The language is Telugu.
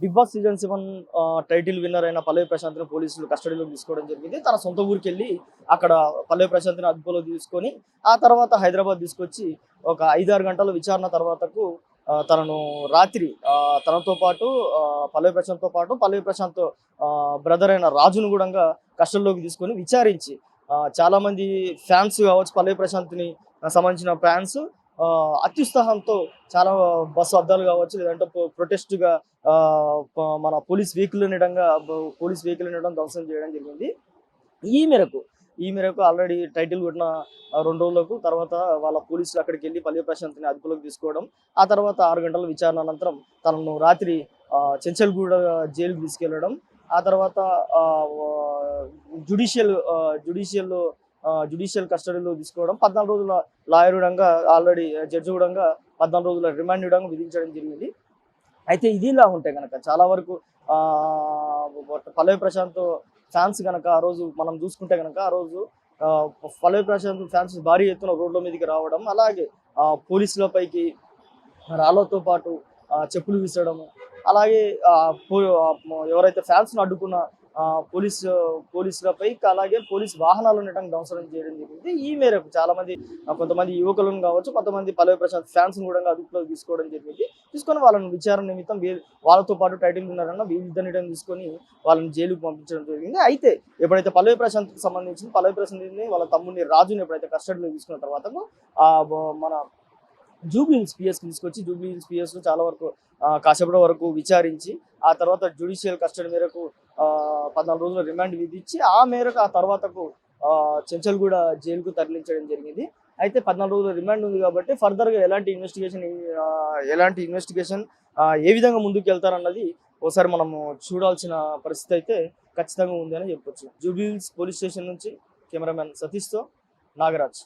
Big Boss season 7 title winner అయిన పల్లవి ప్రశాంత్‌ని పోలీసులు కస్టడీలోకి తీసుకోవడం జరిగింది. తన సొంత ఊరికెళ్ళి అక్కడ పల్లవి ప్రశాంత్‌ని అదుపులోకి తీసుకొని, ఆ తర్వాత హైదరాబాద్ తీసుకొచ్చి ఒక 5, 6 గంటల విచారణ తర్వాతకు తనను రాత్రి తనతో పాటు పల్లవి ప్రశాంత్‌తో పాటు పల్లవి ప్రశాంత్ బ్రదర్ అయిన రాజును గూడంగా కస్టడీలోకి తీసుకొని విచారించి చాలామంది ఫ్యాన్స్ కావచ్చు, పల్లవి ప్రశాంత్‌ని సంబంధించిన ఫ్యాన్స్ అత్యుత్సాహంతో చాలా బస్సు అద్దాలు కావచ్చు, లేదంటే ప్రొటెస్ట్‌గా మన పోలీస్ వెహికల్ ధ్వంసం చేయడం జరిగింది. ఈ మేరకు ఈ మేరకు ఆల్రెడీ టైటిల్ కొట్టిన 2 రోజులకు తర్వాత వాళ్ళ పోలీసులు అక్కడికెళ్ళి పల్లవి ప్రశాంత్‌ని అదుపులోకి తీసుకోవడం. ఆ తర్వాత 6 గంటల విచారణ అనంతరం తనను రాత్రి చెంచల్గూడ జైలుకి తీసుకెళ్లడం. ఆ తర్వాత జ్యుడిషియల్ జ్యుడిషియల్ జ్యుడిషియల్ కస్టడీలో తీసుకోవడం. 14 రోజుల లాయర్ గూడంగా ఆల్రెడీ జడ్జి గూడంగా 14 రోజుల రిమాండ్ గూడంగా విధించడం జరిగింది. అయితే ఇదిలా ఉంటే గనక చాలా వరకు పల్లవి ప్రశాంత్ ఫ్యాన్స్ గనక ఆ రోజు మనం చూసుకుంటే గనక ఆ రోజు ఆహ్, పల్లవి ప్రశాంత్ ఫ్యాన్స్ భారీ ఎత్తున రోడ్ల మీదకి రావడం, అలాగే పోలీసులపైకి రాళ్ళతో పాటు చెప్పులు విసరడము, అలాగే ఎవరైతే ఫ్యాన్స్‌ని అడ్డుకున్న పోలీసులపై అలాగే పోలీస్ వాహనాలు ఉండటం ధ్వంసం చేయడం జరిగింది. ఈ మేరకు చాలామంది కొంతమంది యువకులను కావచ్చు, కొంతమంది పల్లవి ప్రశాంత్ ఫ్యాన్స్‌ని కూడా అదుపులోకి తీసుకోవడం జరిగింది. తీసుకొని వాళ్ళని విచారణ నిమిత్తం వాళ్ళతో పాటు టైటిల్ విన్నర్ వీళ్ళిద్దరిని తీసుకొని వాళ్ళని జైలుకి పంపించడం జరిగింది. అయితే ఎప్పుడైతే పల్లవి ప్రశాంత్‌ని వాళ్ళ తమ్ముడిని రాజుని ఎప్పుడైతే కస్టడీలో తీసుకున్న తర్వాత మన జూబ్లీ హిల్స్ పిఎస్‌కి తీసుకొచ్చి జూబ్లీ హిల్స్ పిఎస్‌లో చాలా వరకు కాసేపటి వరకు విచారించి, ఆ తర్వాత జ్యుడిషియల్ కస్టడీ మేరకు 14 రోజుల రిమాండ్ విధించి, ఆ మేరకు ఆ తర్వాతకు చెంచల్గూడ జైలుకు తరలించడం జరిగింది. అయితే 14 రోజుల రిమాండ్ ఉంది కాబట్టి ఫర్దర్‌గా ఎలాంటి ఇన్వెస్టిగేషన్ ఏ విధంగా ముందుకెళ్తారన్నది ఓసారి మనము చూడాల్సిన పరిస్థితి అయితే ఖచ్చితంగా ఉంది అని చెప్పొచ్చు. జూబ్లీ హిల్స్ పోలీస్ స్టేషన్ నుంచి కెమెరామెన్ సతీష్‌తో నాగరాజ్.